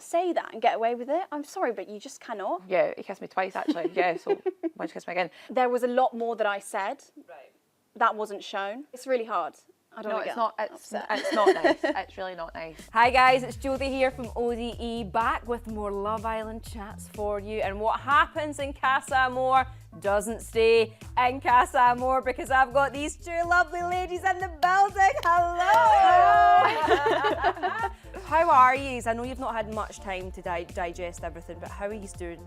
say that and get away with it. I'm sorry, but you just cannot. Yeah, he kissed me twice actually. Yeah, so why don't you kiss me again? There was a lot more that I said. Right. That wasn't shown. It's really hard. I don't want to get upset. It's not nice. It's really not nice. Hi guys, it's Jodie here from ODE, back with more Love Island chats for you. And what happens in Casa Amor doesn't stay in Casa Amor, because I've got these two lovely ladies in the building. Hello! How are you? I know you've not had much time to digest everything, but how are you doing?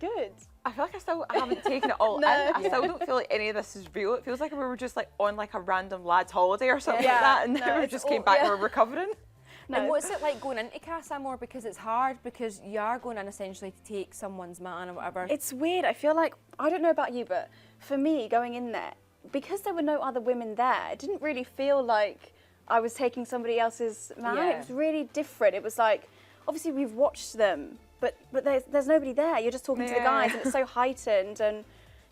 Good. I feel like I haven't taken it all in. I still don't feel like any of this is real. It feels like we were just like on like a random lad's holiday or something like that, and then we just came back and we're recovering. No. And what's it like going into Casa Amor? Because it's hard, because you are going in essentially to take someone's man or whatever. It's weird. I feel like, I don't know about you, but for me, going in there, because there were no other women there, it didn't really feel like I was taking somebody else's man. Yeah. It was really different. It was like, obviously we've watched them, but there's nobody there. You're just talking to the guys, and it's so heightened. And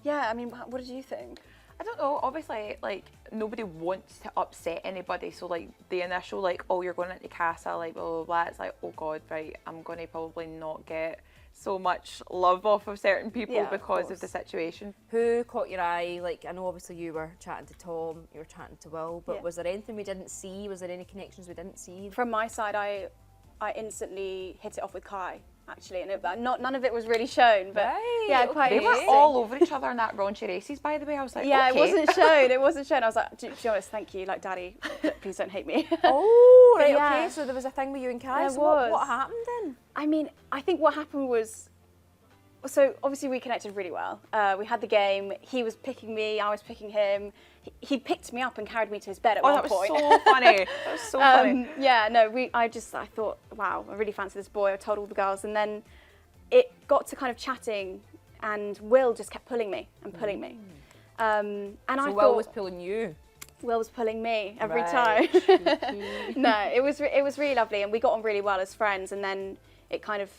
yeah, I mean, what did you think? I don't know, obviously, like, nobody wants to upset anybody, so, like, the initial, like, oh, you're going into Casa, like, blah, blah, blah, it's like, oh, God, right, I'm going to probably not get so much love off of certain people because of the situation. Who caught your eye? Like, I know obviously you were chatting to Tom, you were chatting to Will, but was there anything we didn't see? Was there any connections we didn't see? From my side, I instantly hit it off with Kai, actually, and none of it was really shown, but quite. They were all over each other in that raunchy races, by the way. I was like, yeah, okay. It wasn't shown. It wasn't shown. I was like, to be honest, thank you, like, Daddy, please don't hate me. Oh, right, okay. So there was a thing with you and Kai. So what happened then? I mean, I think what happened was, so obviously we connected really well. We had the game. He was picking me. I was picking him. He picked me up and carried me to his bed at one point. Oh, that was so funny. That was so funny. Yeah, no, I thought, wow, I really fancy this boy. I told all the girls, and then it got to kind of chatting, and Will just kept pulling me and pulling me. And so I Will was pulling you. Will was pulling me every time. No, it was really lovely, and we got on really well as friends. And then it kind of,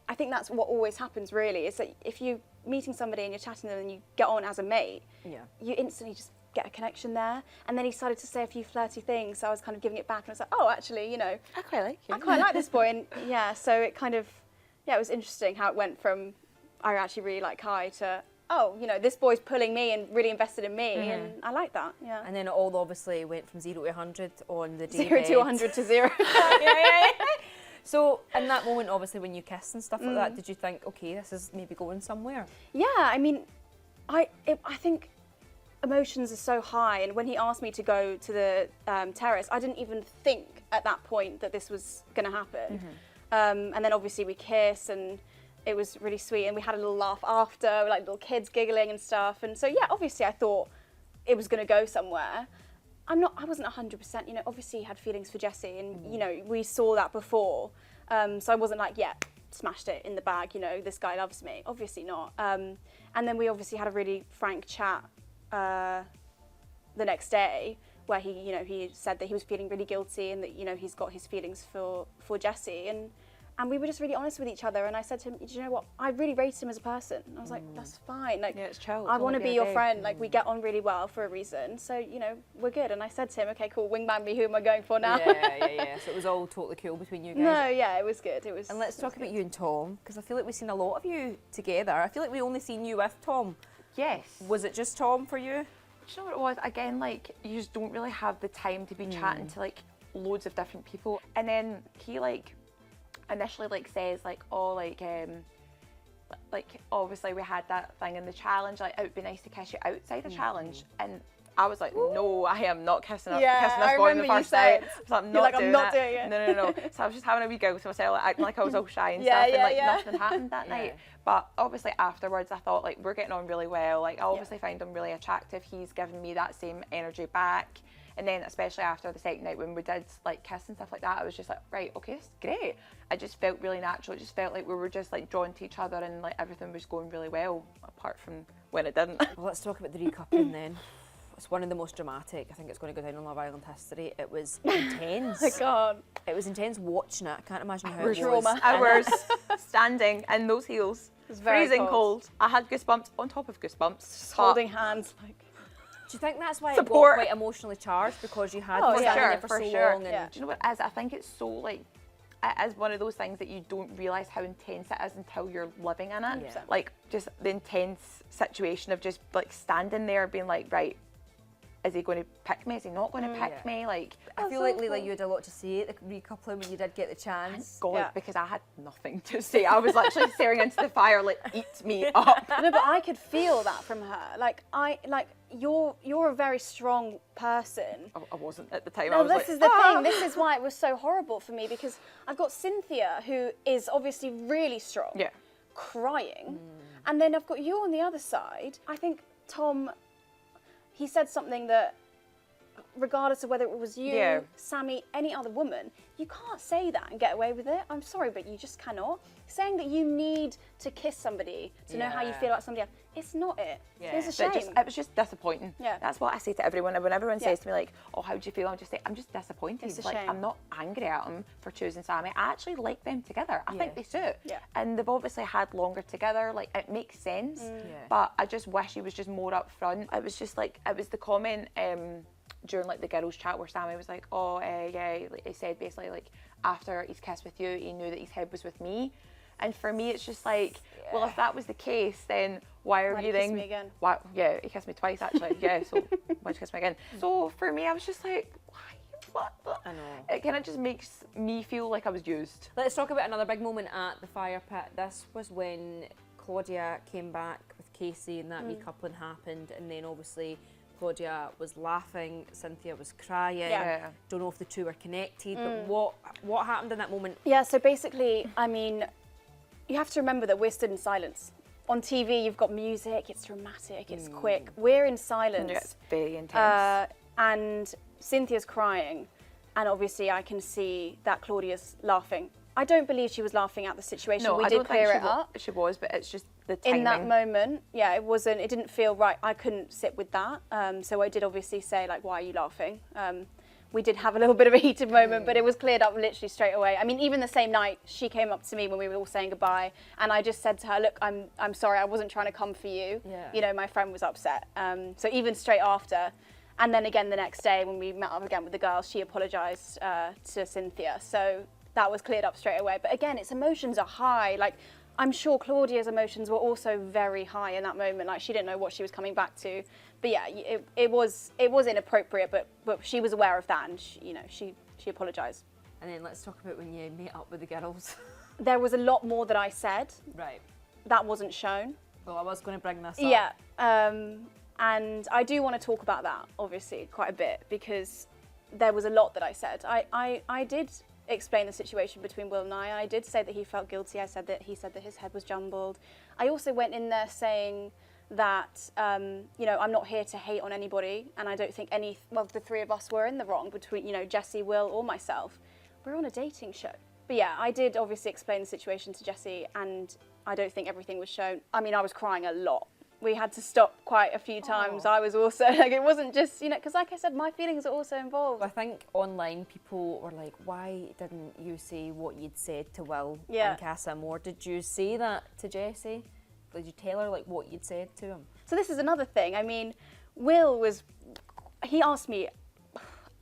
I think that's what always happens really, is that if you're meeting somebody and you're chatting to them and you get on as a mate, you instantly just get a connection there. And then he started to say a few flirty things, so I was kind of giving it back, and I was like, oh, actually, you know, I quite like you. I quite like this boy. And yeah, so it kind of, it was interesting how it went from, I actually really like Kai, to, oh, you know, this boy's pulling me and really invested in me, and I like that, yeah. And then it all obviously went from 0 to 100 on the day 0 to 100 to 0. yeah. So in that moment, obviously, when you kissed and stuff like that, did you think, okay, this is maybe going somewhere? Yeah, I mean, I think emotions are so high, and when he asked me to go to the terrace, I didn't even think at that point that this was going to happen. And then obviously we kissed, and it was really sweet, and we had a little laugh after, like little kids giggling and stuff. And so yeah, obviously I thought it was going to go somewhere. I wasn't 100%, you know, obviously he had feelings for Jessie, and you know, we saw that before. So I wasn't like, yeah, smashed it in the bag, you know, this guy loves me. Obviously not. And then we obviously had a really frank chat the next day, where he, you know, he said that he was feeling really guilty, and that, you know, he's got his feelings for Jessie, and we were just really honest with each other. And I said to him, do you know what? I really rated him as a person. And I was like, that's fine. Like, it's chill. I want to be your friend. Like, we get on really well for a reason. So, you know, we're good. And I said to him, okay, cool, wingman me. Who am I going for now? Yeah. So it was all totally cool between you guys. No, yeah, it was good. It was. And let's talk about you and Tom, because I feel like we've seen a lot of you together. I feel like we only seen you with Tom. Yes. Was it just Tom for you? Do you know what it was? Again, like, you just don't really have the time to be chatting to, like, loads of different people. And then he, like, initially, like, says, like, oh, like, obviously we had that thing in the challenge, like, it would be nice to kiss you outside the challenge. And I was like, no, I am not kissing this boy on the first night. So I'm not doing it. No. So I was just having a wee go to myself, like, acting like I was all shy and stuff, and like nothing happened that night. But obviously afterwards I thought, like, we're getting on really well. Like, I obviously find him really attractive. He's given me that same energy back. And then especially after the second night when we did like kiss and stuff like that, I was just like, right, okay, this is great. I just felt really natural. It just felt like we were just like drawn to each other, and like everything was going really well, apart from when it didn't. Well, let's talk about the recoupling then. It's one of the most dramatic. I think it's going to go down in Love Island history. It was intense. Oh my God. It was intense watching it. I can't imagine how it was. Hours standing in those heels. It was freezing cold. I had goosebumps on top of goosebumps. Just holding hands, like. Do you think that's why it got quite emotionally charged, because you had been standing there for so long? And do you know what it is? I think it's so like it is one of those things that you don't realise how intense it is until you're living in it. Yeah. Like, just the intense situation of just like standing there being like, right, is he going to pick me? Is he not going to pick me? Like, I feel like, Layla, you had a lot to say at the recoupling when you did get the chance. Thank God, because I had nothing to say. I was literally staring into the fire, like, eat me up. No, but I could feel that from her. Like, you're a very strong person. I wasn't at the time. No, I was this is the thing. This is why it was so horrible for me, because I've got Cynthia, who is obviously really strong, crying, and then I've got you on the other side. I think Tom, he said something that, regardless of whether it was you, Sammy, any other woman, you can't say that and get away with it. I'm sorry, but you just cannot. Saying that you need to kiss somebody to know how you feel about somebody else, it's not it. It's a shame. It was just disappointing. Yeah. That's what I say to everyone. And when everyone says to me, like, oh, how do you feel? I'm just disappointed. It's a like, shame. I'm not angry at them for choosing Sammy. I actually like them together. I think they suit. Yeah. And they've obviously had longer together. Like, it makes sense. But I just wish he was just more upfront. It was just like, it was the comment during like the girls' chat where Sammy was like, oh, like, he said basically like, after his kiss with you, he knew that his head was with me. And for me, it's just like, well, if that was the case, then why are you then? Kiss me again? Why? Yeah, he kissed me twice actually. So why'd you kiss me again? So for me, I was just like, why? What? I know. It kind of just makes me feel like I was used. Let's talk about another big moment at the fire pit. This was when Claudia came back with Casey and that recoupling happened, and then obviously Claudia was laughing, Cynthia was crying. Yeah. Don't know if the two were connected, but what happened in that moment? Yeah, so basically, I mean, you have to remember that we're stood in silence. On TV, you've got music, it's dramatic, it's quick. We're in silence. Yeah, it's very intense. And Cynthia's crying, and obviously I can see that Claudia's laughing. I don't believe she was laughing at the situation. No, we I did don't clear think it up. She was, but it's just the timing. In that moment, yeah, it didn't feel right. I couldn't sit with that. So I did obviously say, like, why are you laughing? We did have a little bit of a heated moment, but it was cleared up literally straight away. I mean, even the same night, she came up to me when we were all saying goodbye, and I just said to her, look, I'm sorry, I wasn't trying to come for you. Yeah. You know, my friend was upset. So even straight after, and then again the next day when we met up again with the girls, she apologised to Cynthia. So that was cleared up straight away. But again, its emotions are high. Like, I'm sure Claudia's emotions were also very high in that moment. Like, she didn't know what she was coming back to. But yeah, it was inappropriate, but she was aware of that, and she apologised. And then let's talk about when you met up with the girls. There was a lot more that I said. Right. That wasn't shown. Well, I was going to bring this up. Yeah, and I do want to talk about that, obviously, quite a bit, because there was a lot that I said. I did explain the situation between Will and I did say that he felt guilty. He said that his head was jumbled. I also went in there saying that, I'm not here to hate on anybody, and I don't think the three of us were in the wrong between, Jessie, Will, or myself. We're on a dating show. But yeah, I did obviously explain the situation to Jessie, and I don't think everything was shown. I mean, I was crying a lot. We had to stop quite a few times. I was also, like, it wasn't just, because like I said, my feelings are also involved. I think online people were like, why didn't you say what you'd said to Will and Casa Amor? Did you say that to Jessie? Did you tell her like what you'd said to him? So this is another thing. I mean, he asked me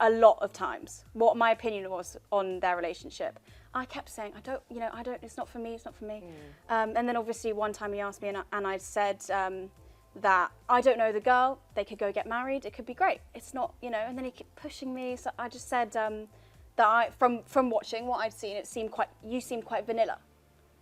a lot of times what my opinion was on their relationship. I kept saying, it's not for me, it's not for me. And then obviously one time he asked me and I said that I don't know the girl, they could go get married, it could be great. It's not, and then he kept pushing me. So I just said that from watching what I'd seen, you seemed quite vanilla.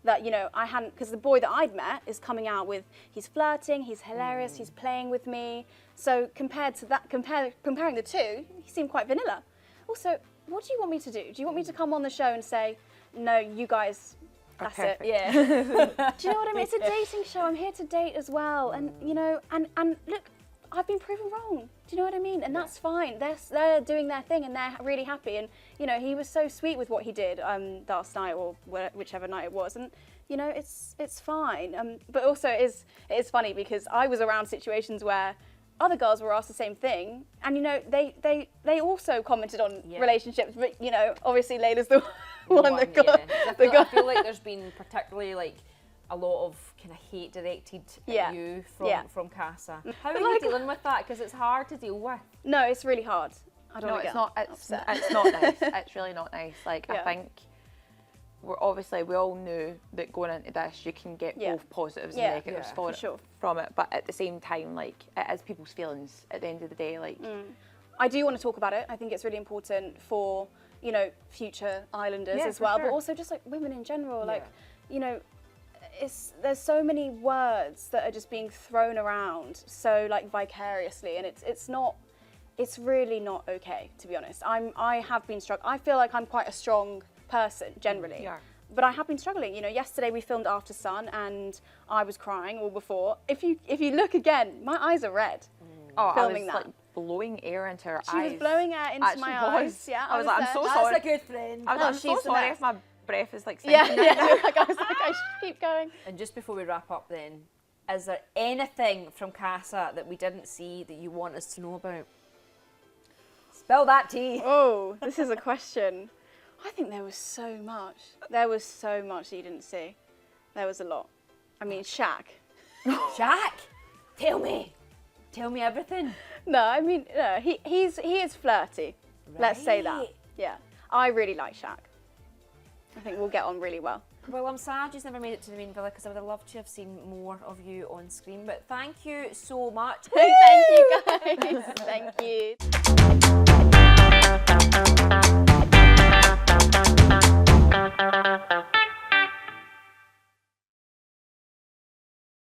That, I hadn't, because the boy that I'd met is coming out with, he's flirting, he's hilarious, he's playing with me. So compared to that, comparing the two, he seemed quite vanilla. Also, what do you want me to do? Do you want me to come on the show and say, no, you guys, that's it? Yeah. Do you know what I mean? It's a dating show. I'm here to date as well. And, and look, I've been proven wrong. Do you know what I mean? And that's fine. They're doing their thing and they're really happy. And, he was so sweet with what he did last night or whichever night it was. And, it's fine. But also it is funny because I was around situations where other girls were asked the same thing. And, they also commented on relationships. But, obviously Layla's the one that got... I feel like there's been particularly like a lot of kind of hate directed at you from Casa. How are you dealing with that? Because it's hard to deal with. No, it's really hard. I don't know. It's not nice. It's really not nice. Like, I think we all knew that going into this, you can get both positives and negatives from it. But at the same time, like, it is people's feelings at the end of the day. Like, I do want to talk about it. I think it's really important for, you know, future islanders as well, but also just like women in general. Like, you know, there's so many words that are just being thrown around so like vicariously, and it's really not okay, to be honest. I have been struggling. I feel like I'm quite a strong person generally, but I have been struggling. You know, yesterday we filmed After Sun and I was crying all before. If you look again, my eyes are red. Filming like blowing air into her eyes. She was blowing air into my eyes. Yeah, I was like, I'm so sorry. That's a good friend. I was like, I'm so sorry if my breath is like like I was like, I should keep going. And just before we wrap up then, is there anything from Casa that we didn't see that you want us to know about? Spill that tea. Oh, this is a question. I think there was so much. There was so much that you didn't see. There was a lot. I mean, Shaq. Shaq? Tell me everything. No, I mean, no, he is flirty. Right. Let's say that. Yeah, I really like Shaq. I think we'll get on really well. Well, I'm sad you never made it to the main villa because I would have loved to have seen more of you on screen. But thank you so much. Thank you, guys. Thank you.